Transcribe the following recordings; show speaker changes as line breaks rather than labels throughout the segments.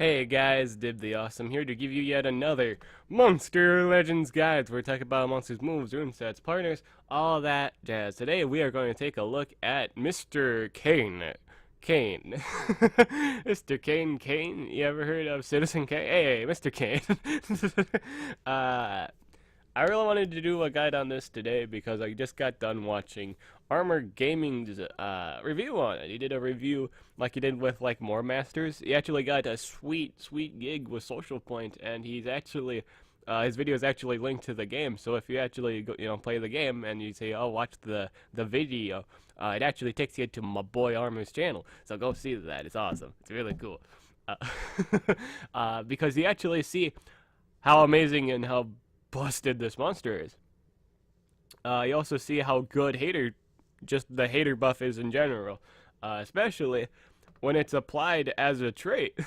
Hey guys, Dib the Awesome here to give you yet another Monster Legends guide where we talk about monsters' moves, rune sets, partners, all that jazz. Today we are going to take a look at Mr. Cain. Cain. Mr. Cain. You ever heard of Citizen Kane? Hey, Mr. Cain. uh, I really wanted to do a guide on this today because I just got done watching Armor Gaming's review on it. He did a review like he did with like More Masters. He actually got a sweet gig with Social Point, and he's actually his video is actually linked to the game. So if you actually go, play the game and you say, "Oh, watch the video," it actually takes you to my boy Armor's channel. So go see that. It's awesome. It's really cool. Because you actually see how amazing and how busted this monster is. You also see how good just the hater buff is in general, especially when it's applied as a trait.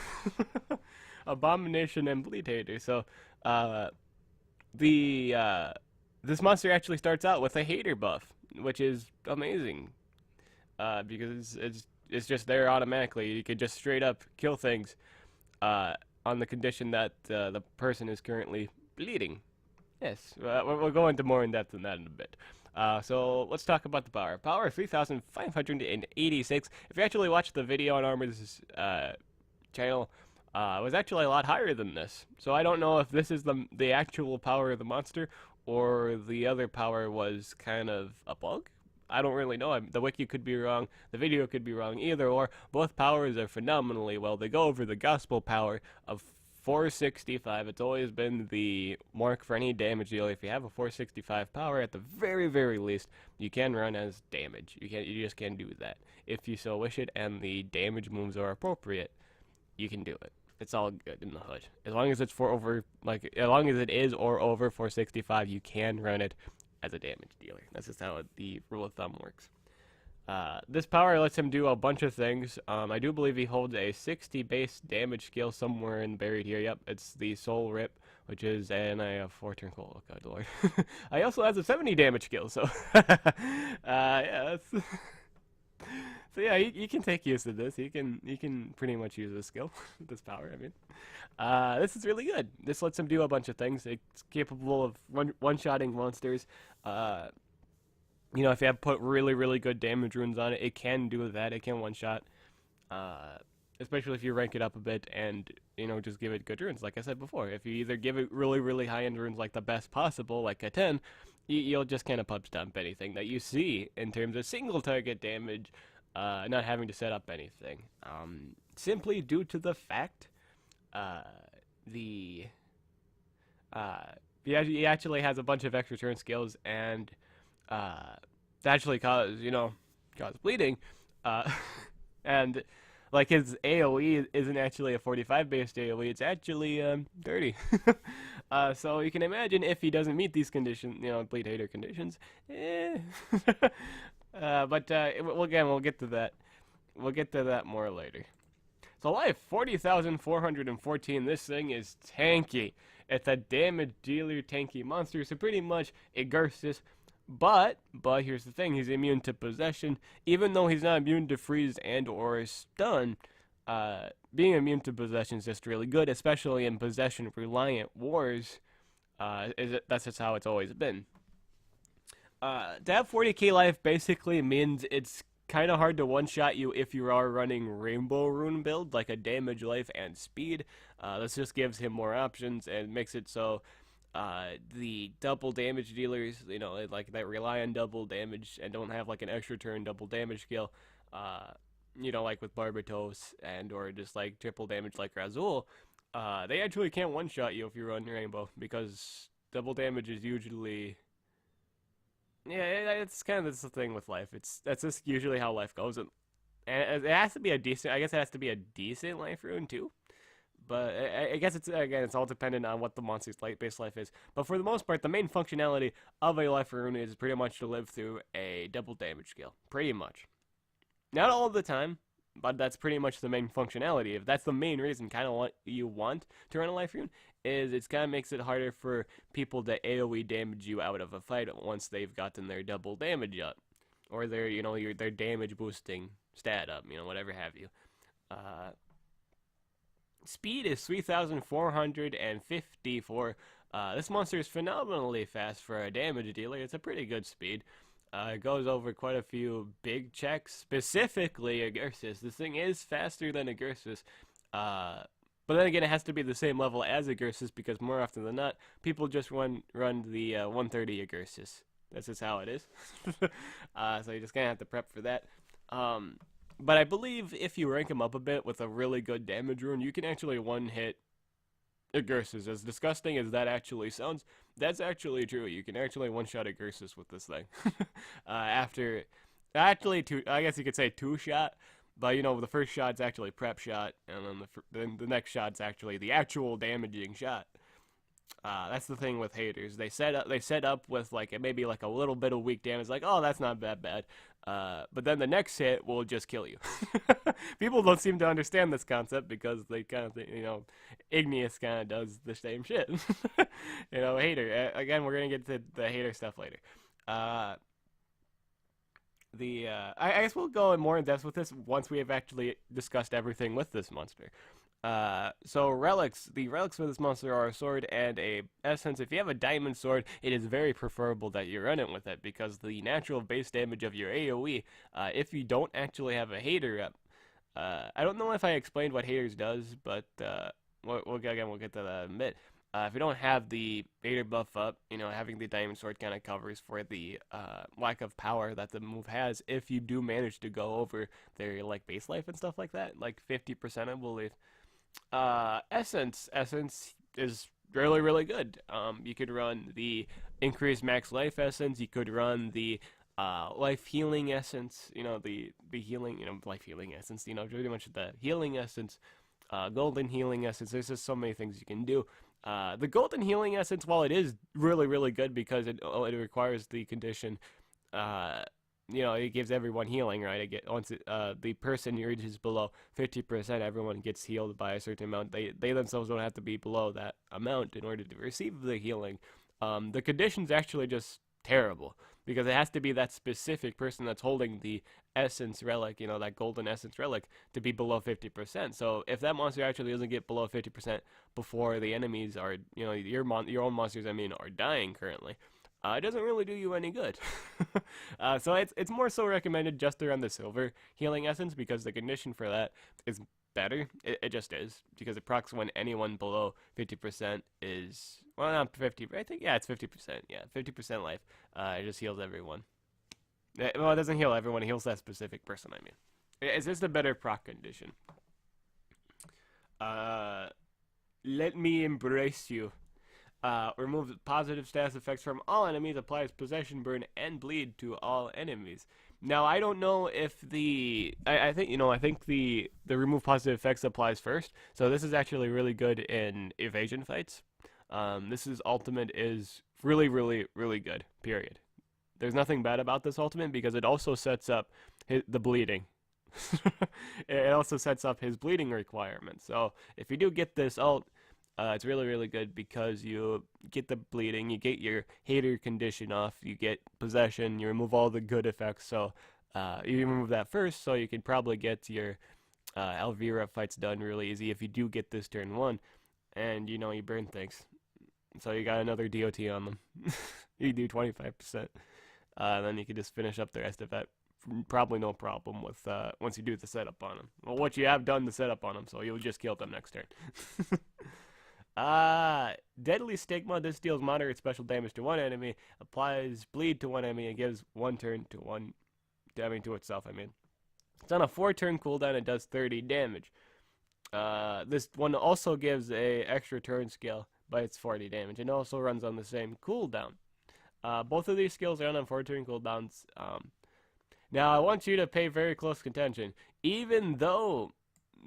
Abomination and bleed hater. So, the this monster actually starts out with a hater buff, which is amazing, because it's just there automatically. You could just straight up kill things, on the condition that the person is currently bleeding. Yes, we'll go into more in depth on that in a bit. So let's talk about the power. Power 3,586. If you actually watch the video on Armor's channel, it was actually a lot higher than this. So I don't know if this is the actual power of the monster or the other power was kind of a bug. I don't really know. The wiki could be wrong. The video could be wrong. Either or. Both powers are phenomenally well. They go over the gospel power of 465. It's always been the mark for any damage dealer. If you have a 465 power, at the very least, you can run as damage. You just can't do that. If you so wish it and the damage moves are appropriate, you can do it. It's all good in the hood. As long as it's as long as it is or over 465, you can run it as a damage dealer. That's just how the rule of thumb works. This power lets him do a bunch of things. I do believe he holds a 60 base damage skill somewhere buried here. Yep, it's the Soul Rip, which is and I have 4 turn cold. Oh god lord. I also has a 70 damage skill, so yeah, that's so yeah, you can take use of this. You can pretty much use this skill, this power. I mean, this is really good. This lets him do a bunch of things. It's capable of one-shotting monsters. If you have put really good damage runes on it, it can do that. It can one-shot, especially if you rank it up a bit and, just give it good runes. Like I said before, if you either give it really high-end runes like the best possible, like a 10, you'll just kind of punch dump anything that you see in terms of single target damage, not having to set up anything. Simply due to the fact, he actually has a bunch of extra turn skills and to actually cause bleeding, and like his AOE isn't actually a 45 based AOE, it's actually 30. So you can imagine if he doesn't meet these conditions, bleed hater conditions, but we'll get to that. We'll get to that more later. So life 40,414. This thing is tanky. It's a damage dealer tanky monster. So pretty much it Garces. But here's the thing, he's immune to possession. Even though he's not immune to freeze and or stun, being immune to possession is just really good, especially in possession reliant wars. That's just how it's always been. To have 40k life basically means it's kind of hard to one-shot you if you are running Rainbow Rune build, like a damage, life, and speed. This just gives him more options and makes it so the double damage dealers, like that rely on double damage and don't have like an extra turn double damage skill, like with Barbatos and or just like triple damage like Razul, they actually can't one-shot you if you run Rainbow because double damage is usually, it's kind of the thing with life. That's just usually how life goes, and it has to be a decent. I guess it has to be a decent life rune too. But I guess it's all dependent on what the monster's base life is. But for the most part, the main functionality of a life rune is pretty much to live through a double damage skill. Pretty much. Not all the time, but that's pretty much the main functionality. If that's the main reason kind of what you want to run a life rune, is it kind of makes it harder for people to AoE damage you out of a fight once they've gotten their double damage up. Or their, their damage boosting stat up, whatever have you. Speed is 3,454. This monster is phenomenally fast for a damage dealer. It's a pretty good speed. It goes over quite a few big checks, specifically Agursus. This thing is faster than Agursus. Uh, but then again, it has to be the same level as Agursus because more often than not, people just run the 130 Agursus. That's just how it is. So you're just gonna have to prep for that. Um, but I believe if you rank him up a bit with a really good damage rune, you can actually one hit Agursus. As disgusting as that actually sounds, that's actually true. You can actually one shot Agursus with this thing. After actually two, I guess you could say two shot. But you know, the first shot's actually prep shot, and then the next shot's actually the actual damaging shot. That's the thing with haters. They set up with like maybe like a little bit of weak damage, like oh that's not that bad. But then the next hit will just kill you. People don't seem to understand this concept because they kind of think, Igneous kind of does the same shit. Hater. Again, we're gonna get to the hater stuff later. Uh, I guess we'll go in more in depth with this once we have actually discussed everything with this monster. So relics, the relics for this monster are a sword and a essence. If you have a diamond sword, it is very preferable that you run it with it because the natural base damage of your AoE, if you don't actually have a hater up, I don't know if I explained what haters does, but we'll get to that in a bit. If you don't have the hater buff up, having the diamond sword kind of covers for the lack of power that the move has. If you do manage to go over their like base life and stuff like that, like 50%, I believe. Essence is really really good. You could run the increased max life essence. You could run the life healing essence. The healing, life healing essence. Pretty much the healing essence. Golden healing essence. There's just so many things you can do. The golden healing essence, while it is really really good because it requires the condition, it gives everyone healing, right? Once the person reaches below 50%, everyone gets healed by a certain amount. They themselves don't have to be below that amount in order to receive the healing. The condition's actually just terrible because it has to be that specific person that's holding the essence relic, that golden essence relic, to be below 50%. So if that monster actually doesn't get below 50% before the enemies are, your own monsters, are dying currently, it doesn't really do you any good. So it's more so recommended just around the silver healing essence because the condition for that is better. It just is because it procs when anyone below 50% is, well, not 50. I think it's 50%. Yeah, 50% life. It just heals everyone. Well, it doesn't heal everyone. It heals that specific person. It's just a better proc condition. Let me embrace you. Remove positive status effects from all enemies, applies possession burn and bleed to all enemies. Now I don't know if I think the remove positive effects applies first. So this is actually really good in evasion fights. This ultimate is really really really good. Period. There's nothing bad about this ultimate because it also sets up the bleeding. It also sets up his bleeding requirement. So if you do get this ult, it's really, really good because you get the bleeding, you get your hater condition off, you get possession, you remove all the good effects. So you remove that first, so you can probably get your Elvira fights done really easy if you do get this turn 1. And you burn things. So you got another DOT on them. You do 25%. Then you can just finish up the rest of that. Probably no problem with once you do the setup on them. Well, what you have done the setup on them, so you'll just kill them next turn. Deadly Stigma. This deals moderate special damage to one enemy, applies bleed to one enemy, and gives one turn to itself. It's on a 4-turn cooldown. It does 30 damage. This one also gives a extra turn skill, but it's 40 damage, and also runs on the same cooldown. Both of these skills are on 4-turn cooldowns. Now I want you to pay very close attention, even though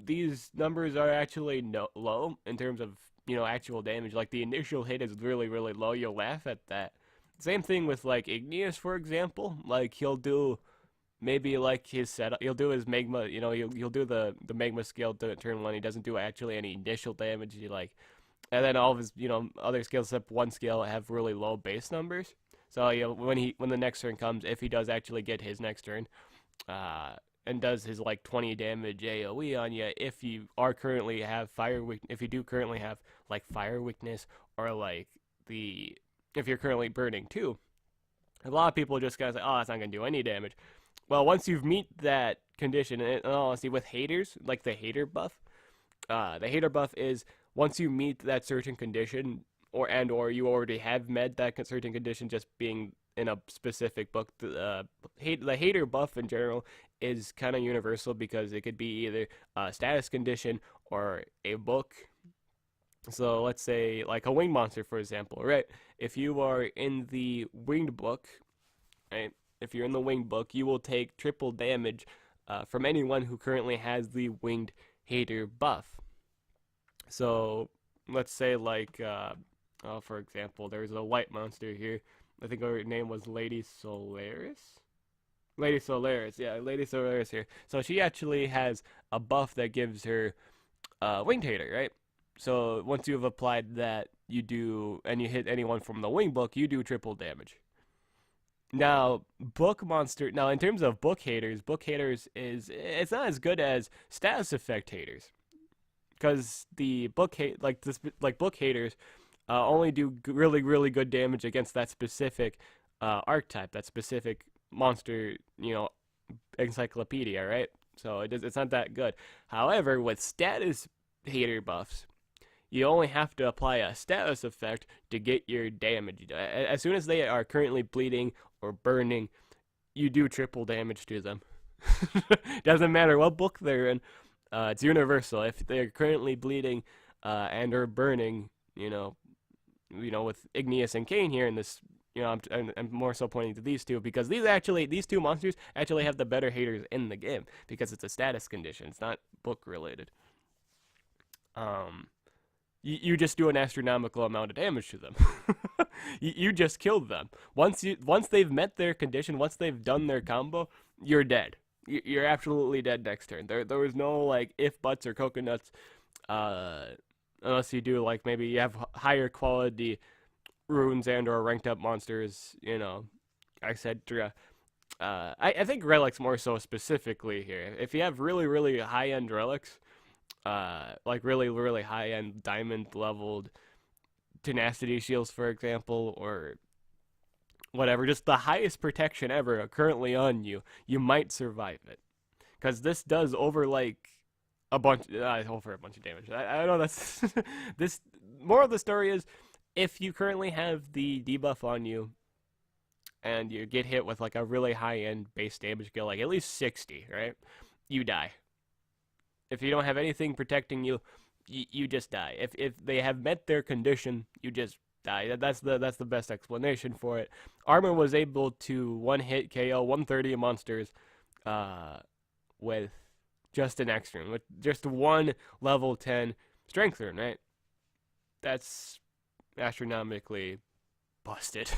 these numbers are actually low in terms of actual damage. Like the initial hit is really really low. You'll laugh at that. Same thing with like Igneous, for example. Like he'll do maybe like his setup. He'll do his magma. He'll do the magma skill to turn 1. He doesn't do actually any initial damage. And then all of his other skills except one skill have really low base numbers. So when the next turn comes, if he does actually get his next turn, and does his like 20 damage AoE on you if you are currently have if you do currently have like fire weakness, or like the if you're currently burning too. A lot of people just gotta say, oh, that's not gonna do any damage. Well, once you've meet that condition, and honestly, with haters, like the hater buff is once you meet that certain condition, or you already have met that certain condition, just being in a specific book. The hater buff in general is kind of universal because it could be either a status condition or a book. So let's say like a winged monster, for example, right? If you are in the winged book, right? If you're in the winged book, you will take triple damage from anyone who currently has the winged hater buff. So let's say like, for example, there's a white monster here. I think her name was Lady Solaris. Lady Solaris, yeah, Lady Solaris here. So she actually has a buff that gives her winged hater, right? So once you've applied that, you do, and you hit anyone from the wing book, you do triple damage. Now, book monster. Now, in terms of book haters is it's not as good as status effect haters, because the book haters only do really good damage against that specific archetype, that specific monster, encyclopedia, right? So it's not that good. However, with status hater buffs, you only have to apply a status effect to get your damage. As soon as they are currently bleeding or burning, you do triple damage to them. Doesn't matter what book they're in. It's universal. If they're currently bleeding and or burning, with Igneous and Cain here in this, I'm more so pointing to these two because these two monsters actually have the better haters in the game because it's a status condition. It's not book related. You just do an astronomical amount of damage to them. You just killed them. Once they've met their condition, once they've done their combo, you're dead. You're absolutely dead next turn. There was no like if buts or coconuts, unless you do like maybe you have higher quality runes and or ranked up monsters, etc. I think relics more so specifically here. If you have really high end relics, like really high end diamond leveled tenacity shields, for example, or whatever, just the highest protection ever currently on you, you might survive it. Because this does over like over a bunch of damage. I don't know, that's this more of the story is if you currently have the debuff on you and you get hit with like a really high end base damage skill, like at least 60, right? You die. If you don't have anything protecting you, you just die. If they have met their condition, you just die. That's the best explanation for it. Armor was able to one hit KO 130 monsters with just an extra rune, with just one level 10 strength rune, right? That's astronomically busted.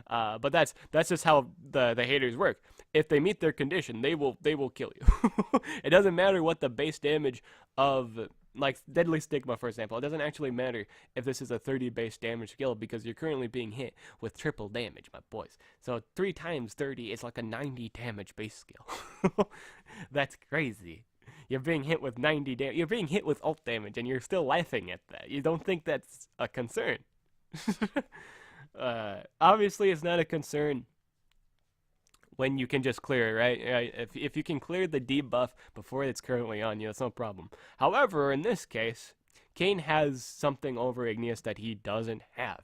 But that's just how the haters work. If they meet their condition, they will kill you. It doesn't matter what the base damage of like Deadly Stigma, for example. It doesn't actually matter if this is a 30 base damage skill because you're currently being hit with triple damage, my boys. So 3 times 30 is like a 90 damage base skill. That's crazy. You're being hit with 90 damage. You're being hit with ult damage, and you're still laughing at that. You don't think that's a concern? Obviously, it's not a concern when you can just clear it, right? If you can clear the debuff before it's currently on you, that's no problem. However, in this case, Cain has something over Igneous that he doesn't have.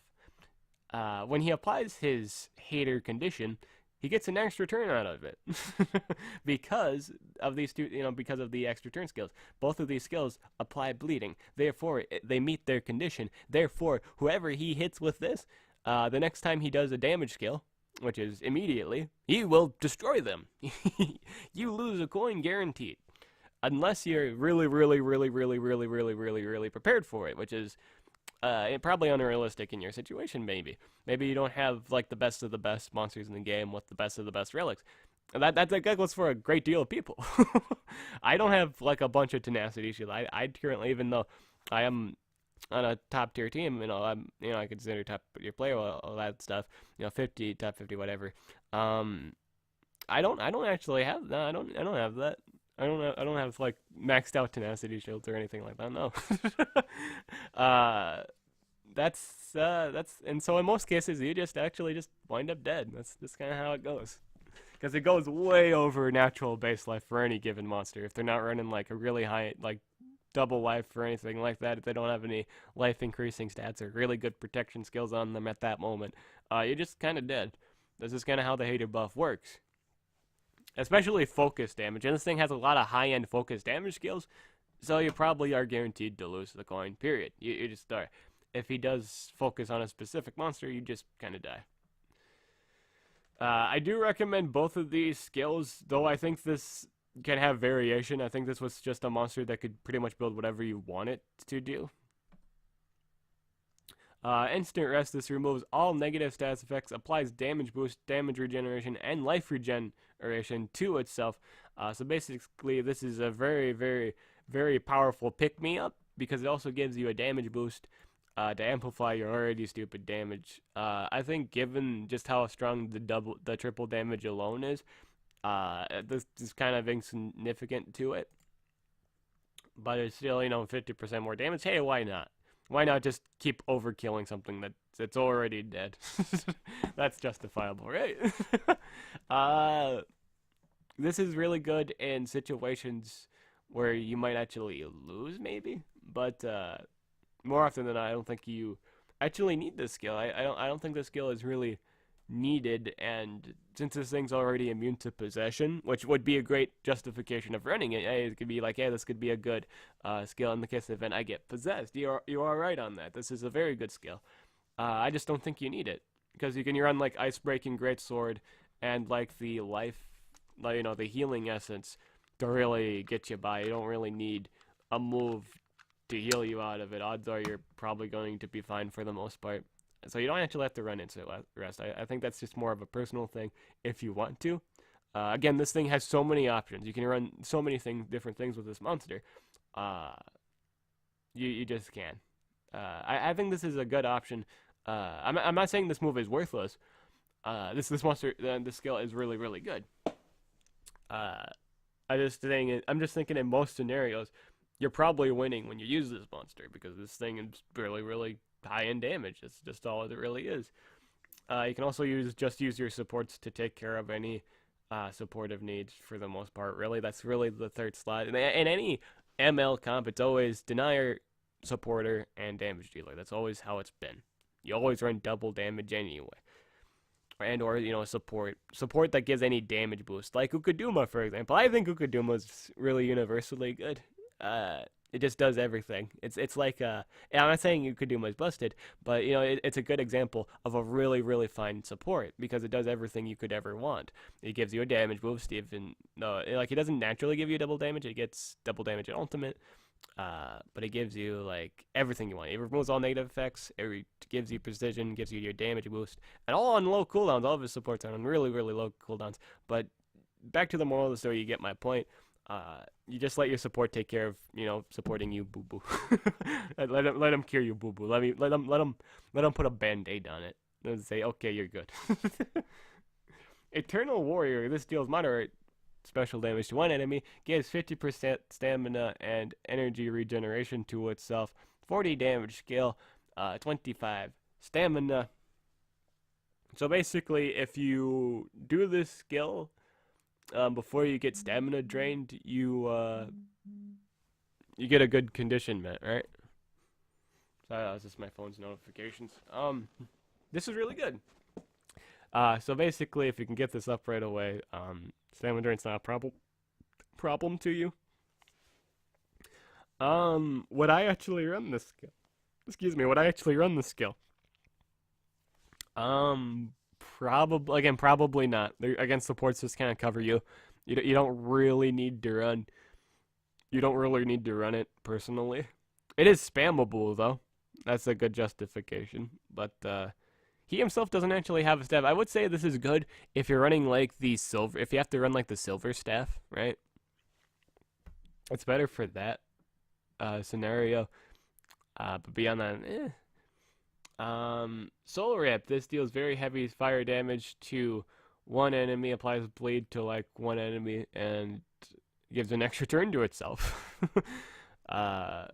When he applies his hater condition, he gets an extra turn out of it because of these two, because of the extra turn skills. Both of these skills apply bleeding. Therefore, they meet their condition. Therefore, whoever he hits with this, the next time he does a damage skill, which is immediately, he will destroy them. You lose a coin guaranteed. Unless you're really prepared for it, which is probably unrealistic in your situation, maybe. Maybe you don't have like the best of the best monsters in the game with the best of the best relics. And that goes for a great deal of people. I don't have like a bunch of tenacity shield. I currently, even though I am on a top tier team, I consider top tier player, all that stuff, 50, top 50, whatever. I don't actually have that. I don't have that. I don't have like maxed out tenacity shields or anything like that. No. uh, that's and so in most cases you just actually just wind up dead. That's just kind of how it goes. Because it goes way over natural base life for any given monster. If they're not running like a really high, like double life or anything like that, if they don't have any life increasing stats or really good protection skills on them at that moment, you're just kind of dead. This is kind of how the hater buff works. Especially focus damage. And this thing has a lot of high end focus damage skills, so you probably are guaranteed to lose the coin, period. You just are. If he does focus on a specific monster, you just kind of die. I do recommend both of these skills, though I think this can have variation. I think this was just a monster that could pretty much build whatever you want it to do. Instant Rest, this removes all negative stats effects, applies damage boost, damage regeneration, and life regeneration to itself. So basically, this is a very, very, very powerful pick-me-up because it also gives you a damage boost to amplify your already stupid damage. I think given just how strong the triple damage alone is, this is kind of insignificant to it. But it's still, 50% more damage. Hey, why not? Why not just keep overkilling something that's already dead? That's justifiable, right? This is really good in situations where you might actually lose, maybe. But more often than not, I don't think you actually need this skill. I don't think this skill is really needed, and since this thing's already immune to possession, which would be a great justification of running it, it could be like, hey, this could be a good skill in the case of event I get possessed. You are right on that. This is a very good skill. I just don't think you need it because you can run like ice breaking greatsword and like the life, the healing essence to really get you by. You don't really need a move to heal you out of it. Odds are you're probably going to be fine for the most part. So you don't actually have to run into rest. I think that's just more of a personal thing if you want to. Again, this thing has so many options. You can run so many different things with this monster. You just can. I think this is a good option. I'm not saying this move is worthless. This monster, this skill is really, really good. I'm just thinking in most scenarios, you're probably winning when you use this monster because this thing is really, really high in damage. It's just all it really is. You can also use your supports to take care of any supportive needs for the most part. Really, that's really the third slot. In any ML comp, it's always denier, supporter, and damage dealer. That's always how it's been. You always run double damage anyway. And or support that gives any damage boost, like Ukuduma, for example. I think Ukuduma is really universally good. It just does everything. It's like I'm not saying Ukuduma is busted, but it's a good example of a really, really fine support because it does everything you could ever want. It gives you a damage boost, even though it doesn't naturally give you double damage. It gets double damage at ultimate. But it gives you like everything you want. It removes all negative effects. It gives you precision, gives you your damage boost, and all on low cooldowns. All of his supports are on really, really low cooldowns. But back to the moral of the story, you get my point. You just let your support take care of supporting you, boo boo. let him cure you, boo boo. Let him put a band-aid on it. Then say, okay, you're good. Eternal Warrior. This deals moderate special damage to one enemy, gives 50% stamina and energy regeneration to itself, 40 damage scale, 25 stamina. So basically, if you do this skill before you get stamina drained, you get a good condition met, right? Sorry, that was just my phone's notifications. This is really good. So basically, if you can get this up right away, stamina drain's not a problem to you. Would I actually run this skill? Excuse me, would I actually run this skill? Probably not. Again, supports just kind of cover you. You don't really need to run. You don't really need to run it personally. It is spammable though. That's a good justification. But he himself doesn't actually have a staff. I would say this is good if you're running like the silver. If you have to run like the silver staff, right? It's better for that scenario. But beyond that, Soul Rip. This deals very heavy fire damage to one enemy applies bleed to like one enemy and gives an extra turn to itself. uh,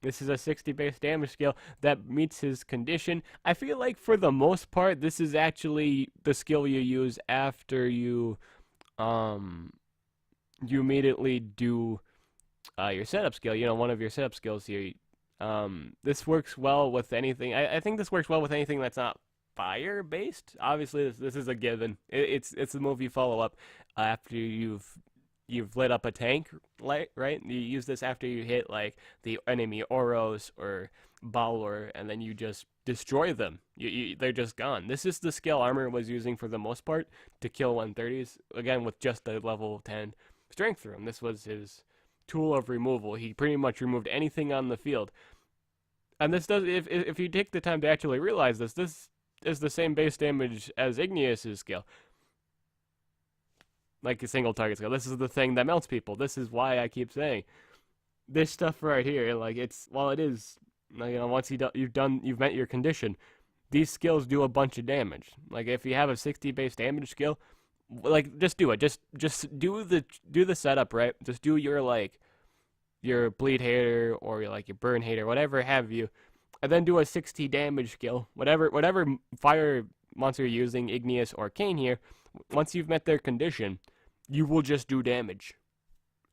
this is a 60 base damage skill that meets his condition. I feel like for the most part, this is actually the skill you use after um you immediately do your setup skill. You know, one of your setup skills here. This works well with anything. I think this works well with anything that's not fire based. Obviously, this is a given. It's the move you follow up after you've lit up a tank, like, right? You use this after you hit like the enemy Oros or Balor, and then you just destroy them. They're just gone. This is the skill Armor was using for the most part to kill 130s. Again, with just the level 10 strength room. This was his tool of removal. He pretty much removed anything on the field. And this does, if you take the time to actually realize this is the same base damage as Igneous' skill. Like a single target skill. This is the thing that melts people. This is why I keep saying this stuff right here. Like, it's, while it is, like, you know, once you've met your condition, these skills do a bunch of damage. Like, if you have a 60 base damage skill, like, just do it. Just do the setup, right? Just do your bleed hater or your burn hater, whatever have you, and then do a 60 damage skill. Whatever fire monster you're using, Igneous or Cain here, once you've met their condition, you will just do damage.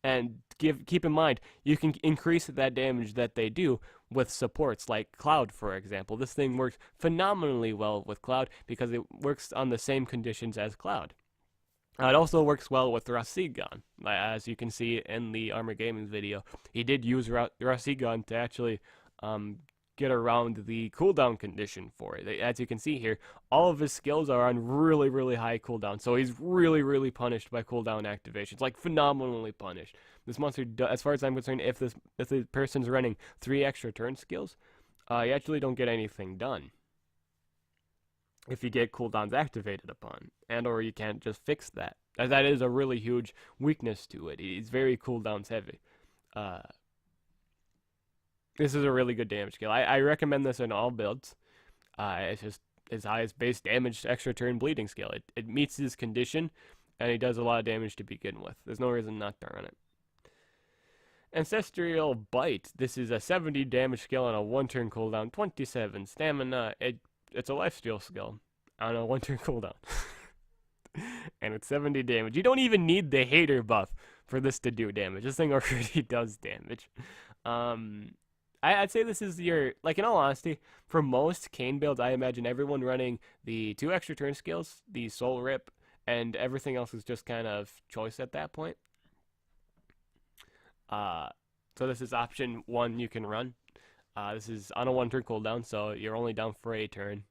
And keep in mind, you can increase that damage that they do with supports like Cloud, for example. This thing works phenomenally well with Cloud because it works on the same conditions as Cloud. It also works well with Rasigan, as you can see in the Armor Gaming video. He did use Rasigan to actually get around the cooldown condition for it. As you can see here, all of his skills are on really, really high cooldown, so he's really, really punished by cooldown activations, like phenomenally punished. This monster, as far as I'm concerned, if the person's running 3 extra turn skills, you actually don't get anything done if you get cooldowns activated upon, and or you can't just fix that. As that is a really huge weakness to it. It's very cooldowns heavy. This is a really good damage skill. I recommend this in all builds. It's just his highest base damage extra turn bleeding skill. It meets his condition, and he does a lot of damage to begin with. There's no reason not to run it. Ancestral Bite. This is a 70 damage skill on a 1-turn cooldown, 27 stamina. It's a lifesteal skill on a 1-turn cooldown. And it's 70 damage. You don't even need the hater buff for this to do damage. This thing already does damage. I'd say this is your, like, in all honesty, for most Cain builds, I imagine everyone running the 2 extra turn skills, the Soul Rip, and everything else is just kind of choice at that point. So this is option 1 you can run. This is on a 1-turn cooldown, so you're only down for a turn.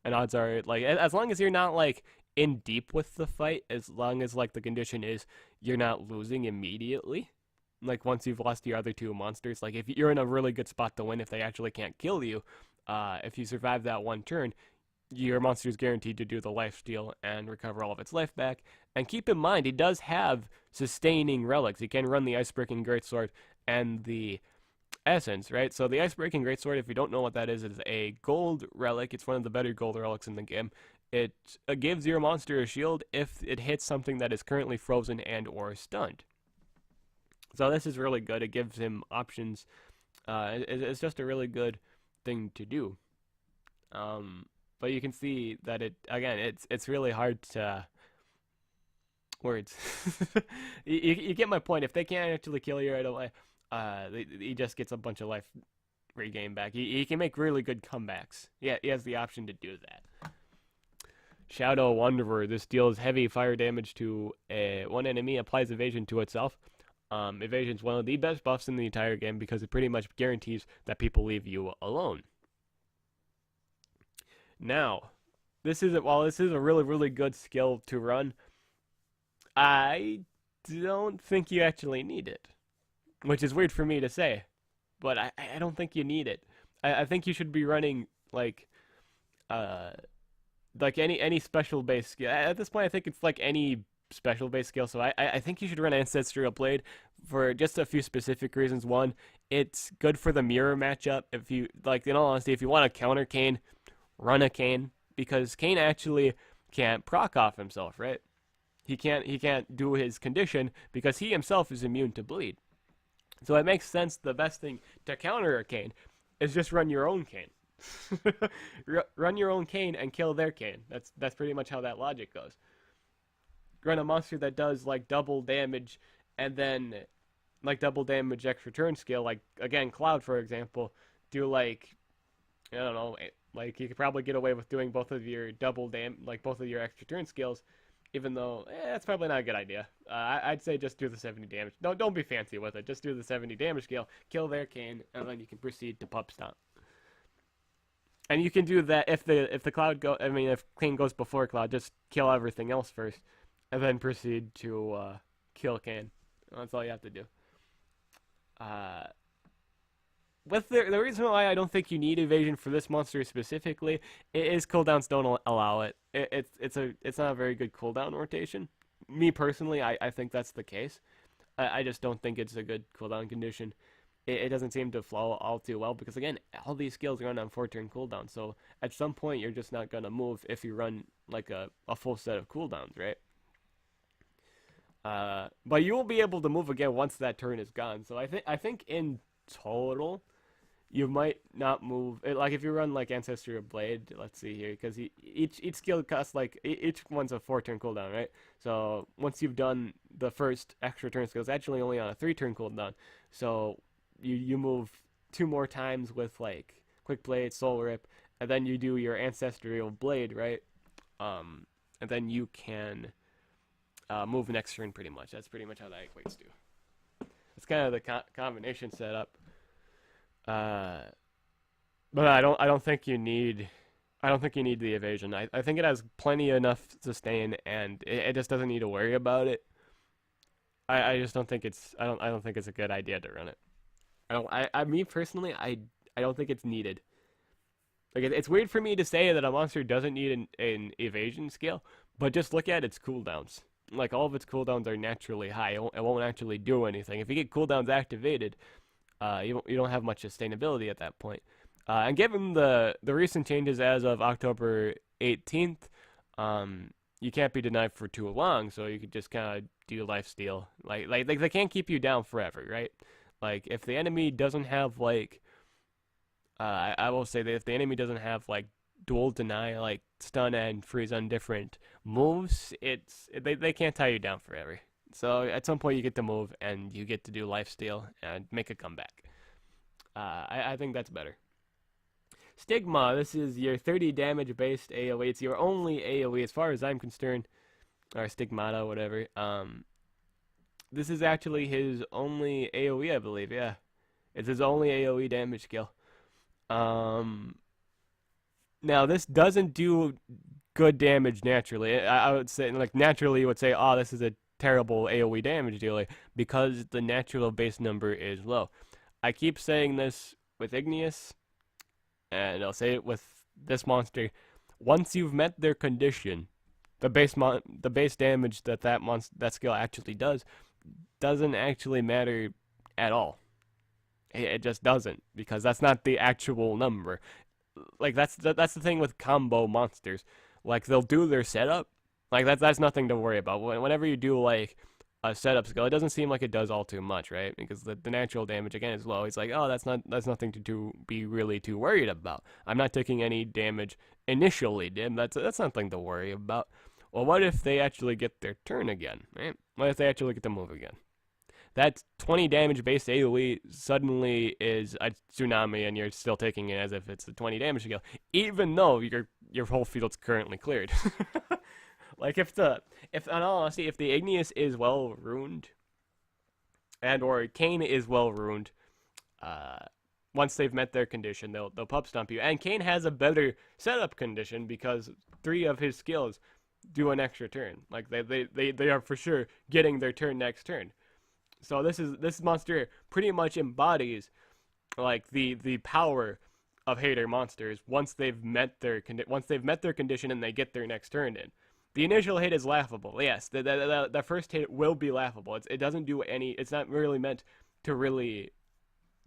And odds are, like, as long as you're not, like, in deep with the fight, as long as, like, the condition is you're not losing immediately, like, once you've lost your other 2 monsters, like, if you're in a really good spot to win, if they actually can't kill you, if you survive that 1 turn, your monster is guaranteed to do the lifesteal and recover all of its life back. And keep in mind, he does have sustaining relics. He can run the Icebreaking Greatsword and the Essence, right? So the Icebreaking Greatsword, if you don't know what that is a gold relic. It's one of the better gold relics in the game. It gives your monster a shield if it hits something that is currently frozen and or stunned. So this is really good. It gives him options. It's just a really good thing to do. But you can see that it's really hard to words. you get my point. If they can't actually kill you right away, he just gets a bunch of life regain back. He can make really good comebacks. Yeah, he has the option to do that. Shadow Wanderer. This deals heavy fire damage to one enemy, applies evasion to itself. Evasion is one of the best buffs in the entire game because it pretty much guarantees that people leave you alone. Now, while this is a really, really good skill to run, I don't think you actually need it. Which is weird for me to say, but I don't think you need it. I think you should be running, like any special base skill. At this point, I think it's like any special base skill, so I think you should run Ancestral Blade for just a few specific reasons. One, it's good for the mirror matchup. If you, like, in all honesty, if you want to counter Cain, run a Cain, because Cain actually can't proc off himself, right? He can't do his condition because he himself is immune to bleed. So it makes sense the best thing to counter a Cain is just run your own Cain. Run your own Cain and kill their Cain. That's pretty much how that logic goes. Run a monster that does like double damage and then like double damage extra turn skill, like again Cloud for example, do like I don't know, like you could probably get away with doing both of your like both of your extra turn skills, even though that's probably not a good idea. I'd say just do the 70 damage. Don't be fancy with it. Just do the 70 damage scale, kill their Cain, and then you can proceed to pup stomp. And you can do that if the Cloud if Cain goes before Cloud, just kill everything else first, and then proceed to kill Cain. That's all you have to do. With the reason why I don't think you need evasion for this monster specifically is cooldowns don't allow it. It's not a very good cooldown rotation. Me personally, I think that's the case. I just don't think it's a good cooldown condition. It doesn't seem to flow all too well because again, all these skills run on 4-turn cooldown. So at some point, you're just not gonna move if you run like a full set of cooldowns, right? But you will be able to move again once that turn is gone. So I think in total, you might not move. Like if you run like Ancestry of Blade, let's see here, because each skill costs like each one's a 4-turn cooldown, right? So once you've done the first extra turn skill, it's actually only on a 3-turn cooldown. So you move 2 more times with like Quick Blade, Soul Rip, and then you do your Ancestral Blade, right? And then you can move next turn pretty much. That's pretty much how that equates to. It's kind of the combination setup. But I don't think you need the evasion. I think it has plenty enough sustain and it just doesn't need to worry about it. I just don't think it's I don't think it's a good idea to run it. Me personally, I don't think it's needed. Like it's weird for me to say that a monster doesn't need an evasion skill, but just look at its cooldowns. Like all of its cooldowns are naturally high. It won't actually do anything. If you get cooldowns activated, you don't have much sustainability at that point. And given the recent changes as of October 18th, you can't be denied for too long, so you could just kind of do lifesteal. Like they can't keep you down forever, right? Like if the enemy doesn't have like, I will say that if the enemy doesn't have like dual deny, like stun and freeze on different moves, they can't tie you down forever. So at some point you get to move and you get to do lifesteal and make a comeback. I think that's better. Stigma, this is your 30 damage based AoE. It's your only AoE as far as I'm concerned. Or Stigmata, whatever. This is actually his only AoE, I believe, yeah. It's his only AoE damage skill. Now this doesn't do good damage naturally. I would say, like, naturally you would say, oh, this is a terrible AoE damage dealer because the natural base number is low. I keep saying this with Igneous, and I'll say it with this monster. Once you've met their condition, the base damage that skill actually doesn't actually matter at all. It just doesn't, because that's not the actual number. Like that's the thing with combo monsters. Like they'll do their setup. Like that's nothing to worry about. Whenever you do like a setup skill, it doesn't seem like it does all too much, right? Because the natural damage again is low. It's like, oh, that's nothing to be really too worried about. I'm not taking any damage initially, Dim. That's nothing to worry about. Well, what if they actually get their turn again, right? What if they actually get to move again? That 20 damage based AoE suddenly is a tsunami, and you're still taking it as if it's a 20 damage skill, even though your whole field's currently cleared. Like if in all honesty, if the Igneous is well ruined, and or Cain is well ruined, once they've met their condition, they'll pup stomp you. And Cain has a better setup condition because 3 of his skills do an extra turn. Like they are for sure getting their turn next turn. So this monster pretty much embodies like the power of hater monsters once they've met their condition and they get their next turn in. The initial hit is laughable. Yes, the first hit will be laughable. It doesn't do any. It's not really meant to really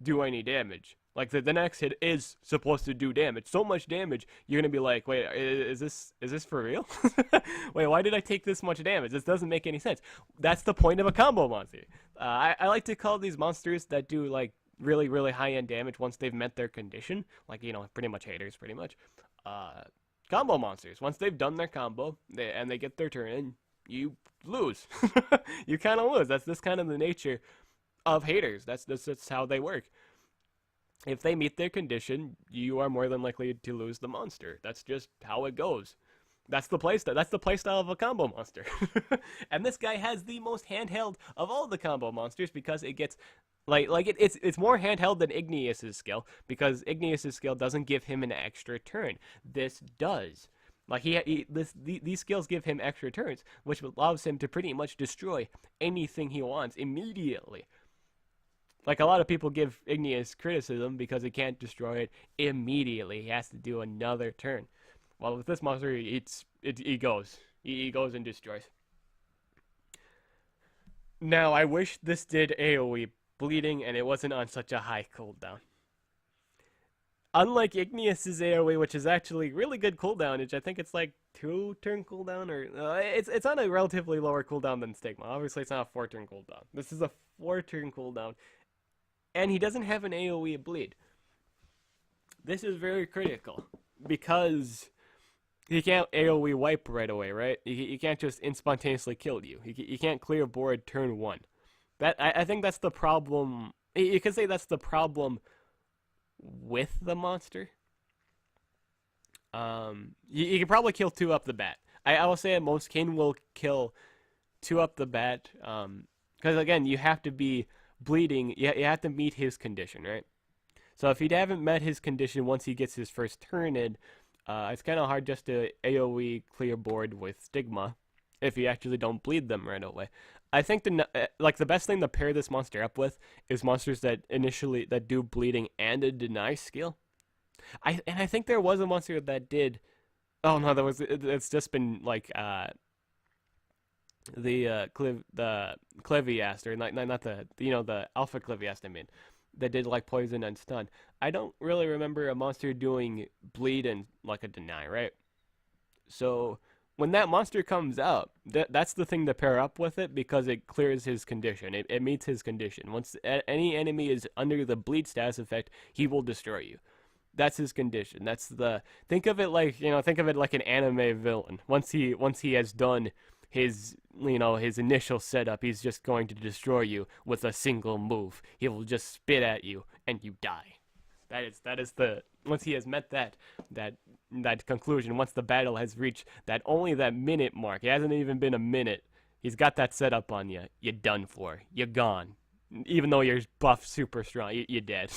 do any damage. Like the next hit is supposed to do damage, so much damage. You're gonna be like, wait, is this for real? Wait, why did I take this much damage? This doesn't make any sense. That's the point of a combo monster. I like to call these monsters that do like really really high end damage once they've met their condition, like pretty much haters, pretty much. Uh, Combo monsters. Once they've done their combo and they get their turn in, you lose. You kind of lose. That's kind of the nature of haters. That's how they work. If they meet their condition, you are more than likely to lose the monster. That's just how it goes. That's the playstyle. That's the playstyle of a combo monster. And this guy has the most handheld of all the combo monsters because it gets it's more handheld than Igneous's skill because Igneous's skill doesn't give him an extra turn. This does. Like these skills give him extra turns, which allows him to pretty much destroy anything he wants immediately. Like a lot of people give Igneous criticism because he can't destroy it immediately. He has to do another turn. Well, with this monster, he goes and destroys. Now, I wish this did AoE bleeding and it wasn't on such a high cooldown. Unlike Igneous's AoE, which is actually really good cooldown, which I think it's like 2-turn cooldown, or it's on a relatively lower cooldown than Stigma. Obviously, it's not a 4-turn cooldown. This is a 4-turn cooldown, and he doesn't have an AoE bleed. This is very critical because he can't AoE wipe right away, right? He can't just spontaneously kill you. He can't clear board turn 1. I think that's the problem. You could say that's the problem with the monster. You can probably kill 2 up the bat. I will say at most Cain will kill 2 up the bat. Because again, you have to be bleeding. You have to meet his condition, right? So if you haven't met his condition once he gets his first turn in, it's kind of hard just to AoE clear board with Stigma if you actually don't bleed them right away. I think the best thing to pair this monster up with is monsters that do bleeding and a deny skill. I think there was a monster that did. Oh no, it's just been like the Cleviaster, not the Alpha Cleviaster, I mean, that did like poison and stun. I don't really remember a monster doing bleed and like a deny, right? So when that monster comes out, that's the thing to pair up with it because it clears his condition. It meets his condition. Once any enemy is under the bleed status effect, he will destroy you. That's his condition. Think of it like an anime villain. Once he has done his initial setup, he's just going to destroy you with a single move. He will just spit at you and you die. That is the once he has met that conclusion, once the battle has reached that minute mark, it hasn't even been a minute, he's got that set up on you, you're done for. You're gone. Even though you're buff super strong, you're dead.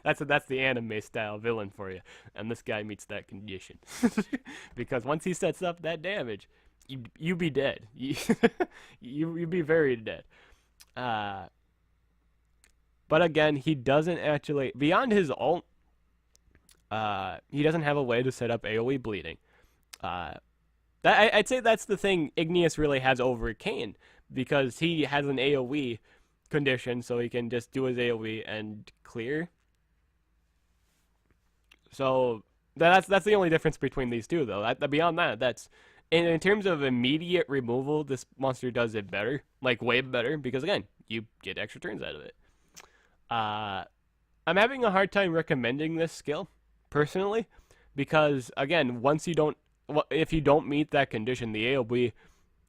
That's the anime style villain for you. And this guy meets that condition. Because once he sets up that damage, you be dead. You be very dead. But again, he doesn't actually, beyond his ult, he doesn't have a way to set up AoE bleeding. I'd say that's the thing Igneous really has over Cain, because he has an AoE condition, so he can just do his AoE and clear. So that's the only difference between these two, though. Beyond that, that's in terms of immediate removal, this monster does it better, like way better, because again, you get extra turns out of it. I'm having a hard time recommending this skill personally, because again, if you don't meet that condition, the AoE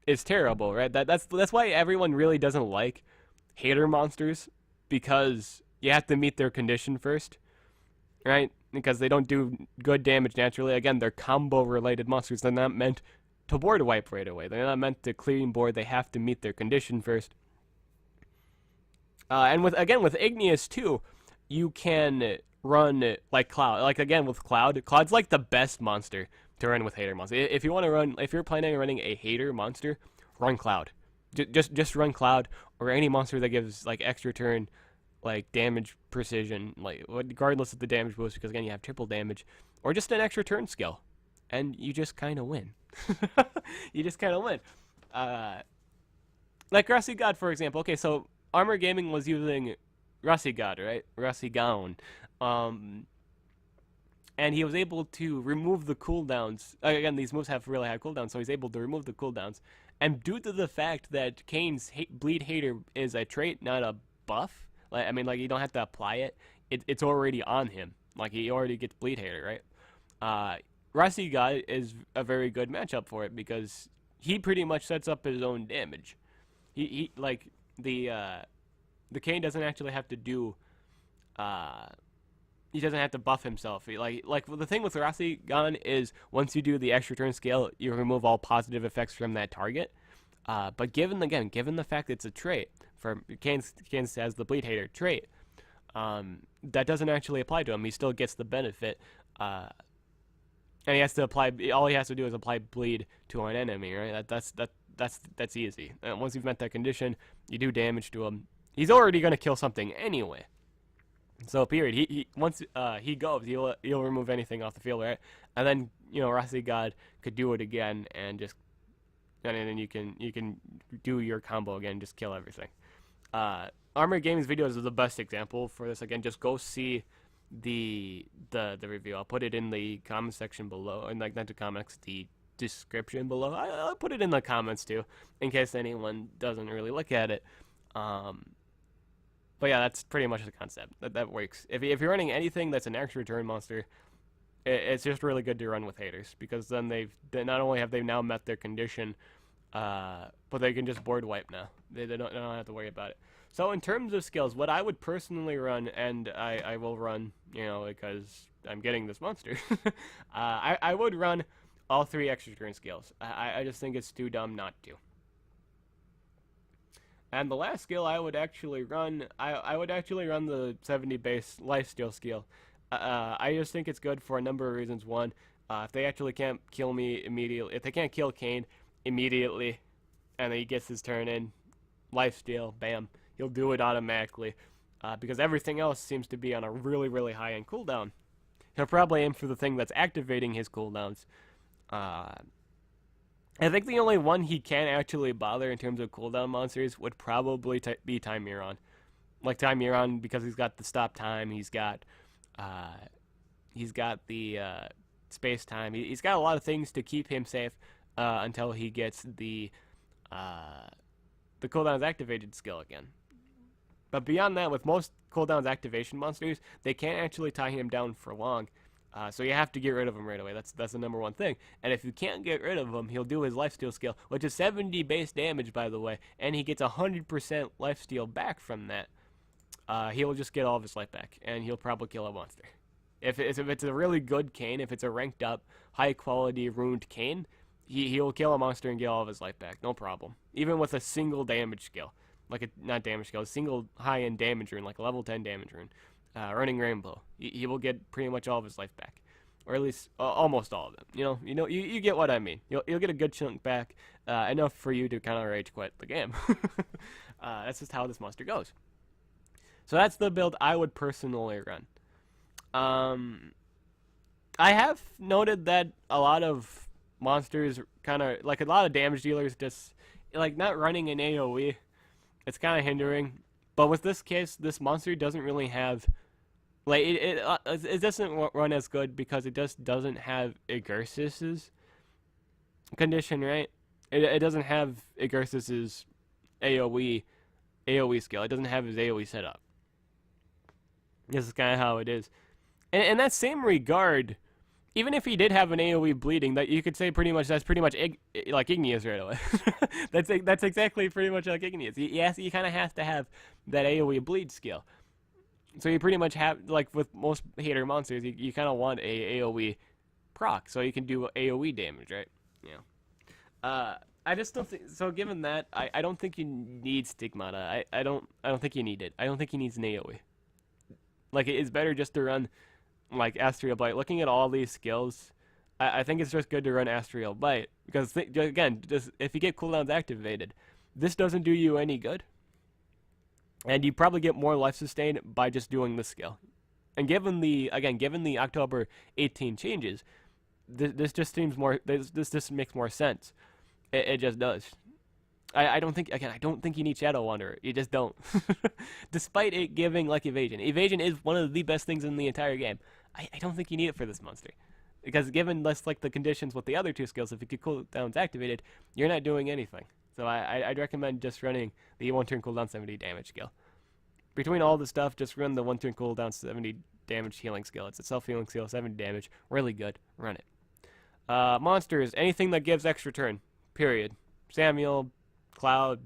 is terrible, right? That's why everyone really doesn't like hater monsters, because you have to meet their condition first, right? Because they don't do good damage naturally. Again, they're combo related monsters. They're not meant to board wipe right away. They're not meant to clean board. They have to meet their condition first. And with Igneous too, you can run like Cloud. Like again with Cloud's like the best monster to run with hater monsters. If you're planning on running a hater monster, run Cloud. Just run Cloud, or any monster that gives like extra turn, like damage precision, like regardless of the damage boost, because again you have triple damage, or just an extra turn skill, and you just kind of win. You just kind of win. Like Rossi God, for example. Okay, so Armor Gaming was using Rossi God, right? Rossi Gaon. Um, and he was able to remove the cooldowns. Again, these moves have really high cooldowns, so he's able to remove the cooldowns. And due to the fact that Cain's Bleed Hater is a trait, not a buff, like I mean, like you don't have to apply it. It's already on him. Like he already gets Bleed Hater, right? Rusty God is a very good matchup for it because he pretty much sets up his own damage. He like the Cain doesn't actually have to do uh he doesn't have to buff himself. Like the thing with the Rossi gun is once you do the extra turn scale, you remove all positive effects from that target. But given the fact that it's a trait for Cain has the Bleed Hater trait, that doesn't actually apply to him. He still gets the benefit, and he has to apply. All he has to do is apply bleed to an enemy, right? That's easy. Once you've met that condition, you do damage to him. He's already gonna kill something anyway. So period. He once he goes, he'll remove anything off the field, right? And then Rossi God could do it again, and then you can do your combo again, just kill everything. Armored Gaming's videos is the best example for this. Again, just go see the review. I'll put it in the comment section below, and like not the comments, the description below. I'll put it in the comments too, in case anyone doesn't really look at it. But yeah, that's pretty much the concept. That works. If you're running anything that's an extra turn monster, it's just really good to run with haters because then they not only have they now met their condition, but they can just board wipe now. They don't have to worry about it. So in terms of skills, what I would personally run, and I will run, because I'm getting this monster, I would run all 3 extra turn skills. I just think it's too dumb not to. And the last skill I would actually run, I would actually run the 70 base lifesteal skill. I just think it's good for a number of reasons. One, if they actually can't kill me immediately, if they can't kill Cain immediately, and he gets his turn in, lifesteal, bam, he'll do it automatically. Because everything else seems to be on a really, really high end cooldown. He'll probably aim for the thing that's activating his cooldowns. I think the only one he can actually bother in terms of cooldown monsters would probably be Timeron. Like Timeron, because he's got the stop time, he's got the space time. He's got a lot of things to keep him safe until he gets the cooldowns activated skill again. But beyond that, with most cooldowns activation monsters, they can't actually tie him down for long. So you have to get rid of him right away. That's the number one thing. And if you can't get rid of him, he'll do his lifesteal skill, which is 70 base damage, by the way, and he gets 100% lifesteal back from that. He'll just get all of his life back, and he'll probably kill a monster. If it's a really good Cain, if it's a ranked up, high quality ruined Cain, he'll kill a monster and get all of his life back, no problem. Even with a single damage skill, not damage skill, a single high end damage rune, like a level 10 damage rune. Running Rainbow, he will get pretty much all of his life back, or at least almost all of them. You get what I mean. You'll get a good chunk back, enough for you to kind of rage quit the game. That's just how this monster goes. So that's the build I would personally run. I have noted that a lot of monsters kind of like a lot of damage dealers just like not running an AOE. It's kind of hindering. But with this case, this monster doesn't really have. Like, it doesn't run as good because it just doesn't have Igneous's condition, right? It doesn't have Igneous's AoE skill. It doesn't have his AoE set up. This is kind of how it is. And in that same regard, even if he did have an AoE bleeding, that you could say that's pretty much like Igneous right away. that's exactly pretty much like Igneous. You kind of have to have that AoE bleed skill. So you pretty much have, like with most hater monsters, you kind of want a AoE proc, so you can do AoE damage, right? Yeah. I just don't think so. Given that, I don't think you need Stigmata. I don't think you need it. I don't think he needs an AoE. Like it's better just to run like Astrial Bite. Looking at all these skills, I think it's just good to run Astrial Bite because again, just if you get cooldowns activated, this doesn't do you any good. And you probably get more life sustained by just doing this skill. And given the October 18 changes, this just seems more. This just makes more sense. It just does. I don't think, again, I don't think you need Shadow Wanderer. You just don't. Despite it giving like evasion. Evasion is one of the best things in the entire game. I don't think you need it for this monster. Because given less like the conditions with the other two skills, if you get cooldowns activated, you're not doing anything. So I'd recommend just running the 1 turn cooldown 70 damage skill. Between all the stuff, just run the 1 turn cooldown 70 damage healing skill. It's a self-healing skill, 70 damage. Really good. Run it. Monsters, anything that gives extra turn. Period. Samuel, Cloud,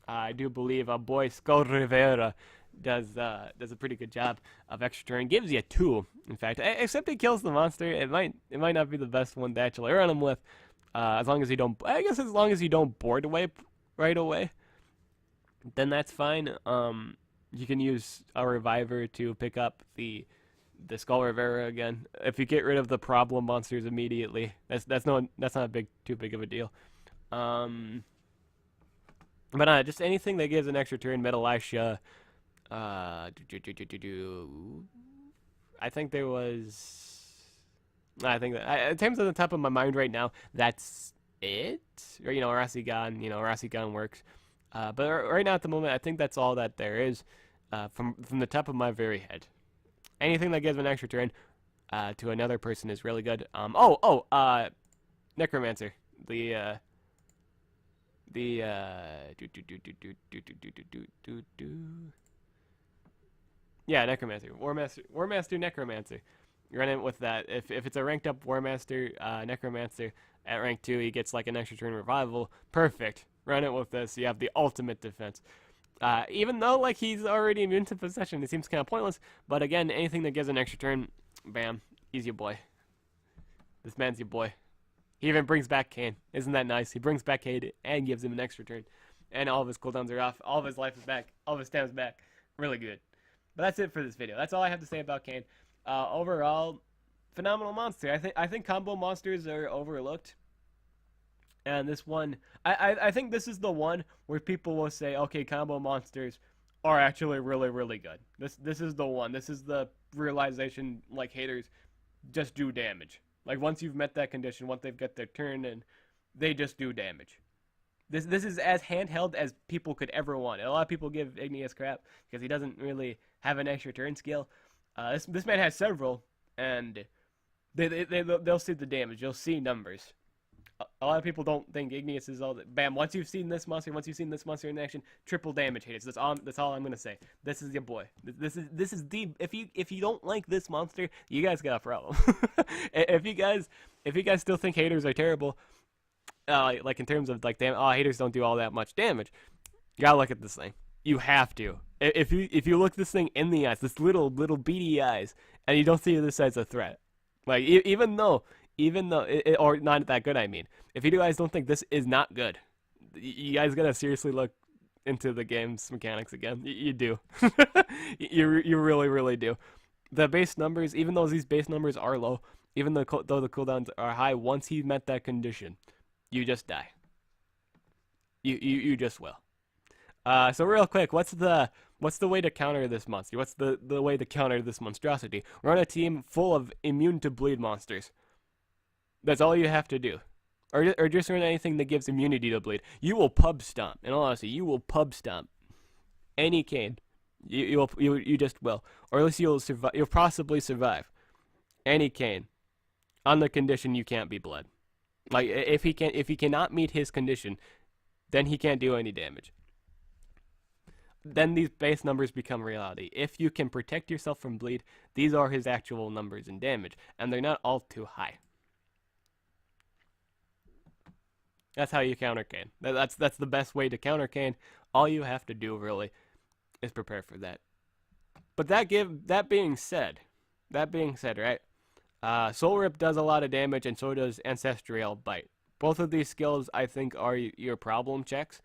I do believe Boi Rivera does a pretty good job of extra turn. Gives you 2, in fact. Except it kills the monster. It might not be the best one to actually run him with. As long as you don't, I guess as long as you don't board away right away, then that's fine. You can use a reviver to pick up the Skull Rivera again. If you get rid of the problem monsters immediately, that's not too big of a deal. But just anything that gives an extra turn. Metallisha. I think there was. I think that in terms of the top of my mind right now, that's it. Or Racigan. Racigan works. But right now at the moment, I think that's all that there is. From the top of my very head. Anything that gives an extra turn to another person is really good. Necromancer. Yeah, Necromancer. Warmaster Necromancer. You run it with that. If it's a ranked up Warmaster Necromancer at rank 2, he gets like an extra turn revival. Perfect. Run it with this. You have the ultimate defense. Even though like he's already immune to possession, it seems kind of pointless. But again, anything that gives an extra turn, bam, he's your boy. This man's your boy. He even brings back Cain. Isn't that nice? He brings back Cain and gives him an extra turn. And all of his cooldowns are off. All of his life is back. All of his stamina's back. Really good. But that's it for this video. That's all I have to say about Cain. Overall, phenomenal monster. I think combo monsters are overlooked. And this one, I think this is the one where people will say, okay, combo monsters are actually really, really good. This is the one. This is the realization, like, haters just do damage. Like, once you've met that condition, once they've got their turn, and they just do damage. This is as handheld as people could ever want. A lot of people give Igneous crap because he doesn't really have an extra turn skill. This man has several, and they'll see the damage. You'll see numbers. A lot of people don't think Igneous is all that. Bam! Once you've seen this monster in action, triple damage haters. That's all I'm gonna say. This is your boy. This is the. If you don't like this monster, you guys got a problem. if you guys still think haters are terrible, like in terms of like haters don't do all that much damage, you gotta look at this thing. You have to. If you look this thing in the eyes, this little beady eyes, and you don't see this as a threat, like even though or not that good, I mean, if you guys don't think this is not good, you guys gotta seriously look into the game's mechanics again. You do. you really, really do. The base numbers, even though these base numbers are low, even though the cooldowns are high, once he met that condition, you just die. You just will. So real quick, what's the way to counter this monster? What's the way to counter this monstrosity? Run a team full of immune to bleed monsters. That's all you have to do. Or just run anything that gives immunity to bleed. You will pub stomp. In all honesty, you will pub stomp any Cain. You just will. Or at least you'll survive. You'll possibly survive any Cain on the condition you can't be bled. Like if he cannot meet his condition, then he can't do any damage. Then these base numbers become reality. If you can protect yourself from bleed, these are his actual numbers in damage, and they're not all too high. That's how you counter Cain. That's the best way to counter Cain. All you have to do really is prepare for that. But that being said, right? Soul Rip does a lot of damage, and so does Ancestral Bite. Both of these skills, I think, are your problem checks.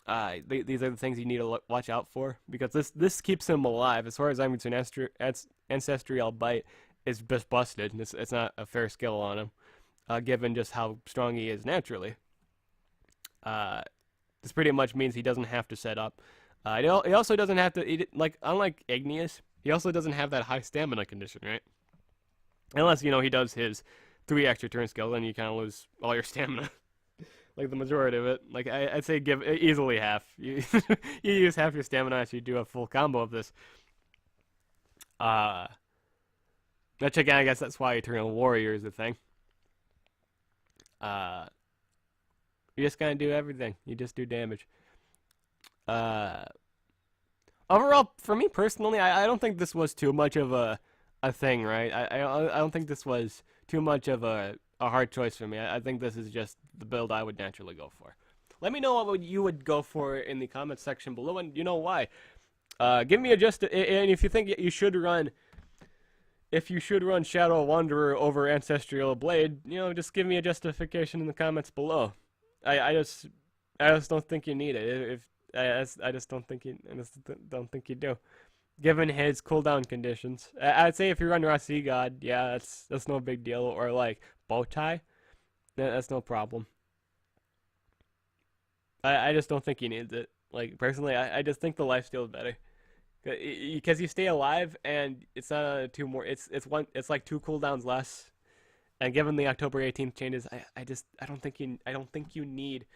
These are the things you need to watch out for, because this keeps him alive. As far as I'm concerned, Ancestral Bite is just busted. It's not a fair skill on him. Given just how strong he is naturally. This pretty much means he doesn't have to set up. He also doesn't have to, unlike Igneous, he also doesn't have that high stamina condition, right? Unless, he does his 3 extra turn skill, then you kind of lose all your stamina. like the majority of it. Like I'd say give easily half. You you use half your stamina if you do a full combo of this. Uh, which again, I guess that's why Eternal Warrior is a thing. Uh, you just gotta do everything. You just do damage. Uh, Overall, for me personally, I don't think this was too much of a thing, right? I don't think this was too much of a hard choice for me. I think this is just the build I would naturally go for. Let me know what you would go for in the comments section below, and you know why. Give me a and if you think you should run, if you should run Shadow Wanderer over Ancestral Blade, just give me a justification in the comments below. I just don't think you need it. If I just don't think you do. Given his cooldown conditions, I'd say if you run Rossi God, yeah, that's no big deal. Or like Bowtie, that's no problem. I just don't think he needs it. Like personally, I just think the lifesteal is better because you stay alive and it's not two more. It's like two cooldowns less. And given the October 18th changes, I don't think you need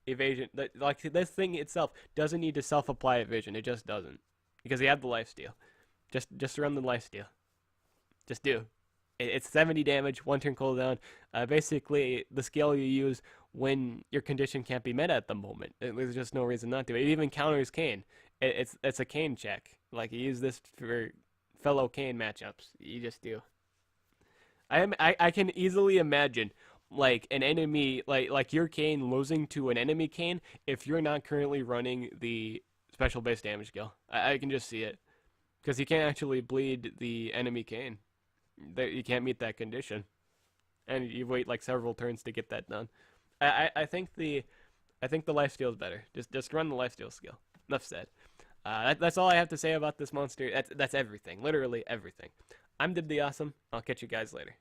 evasion. Like this thing itself doesn't need to self-apply evasion. It just doesn't because you have the lifesteal. Just run the lifesteal. Just do. It's 70 damage, one turn cooldown. Basically, the skill you use when your condition can't be met at the moment. There's just no reason not to. It even counters Cain. It's a Cain check. Like you use this for fellow Cain matchups. You just do. I can easily imagine like an enemy like your Cain losing to an enemy Cain if you're not currently running the special base damage skill. I can just see it because you can't actually bleed the enemy Cain. You can't meet that condition, and you wait like several turns to get that done. I think the lifesteal is better. Just run the lifesteal skill. Enough said. That's all I have to say about this monster. That's everything. Literally everything. I'm Dib the Awesome. I'll catch you guys later.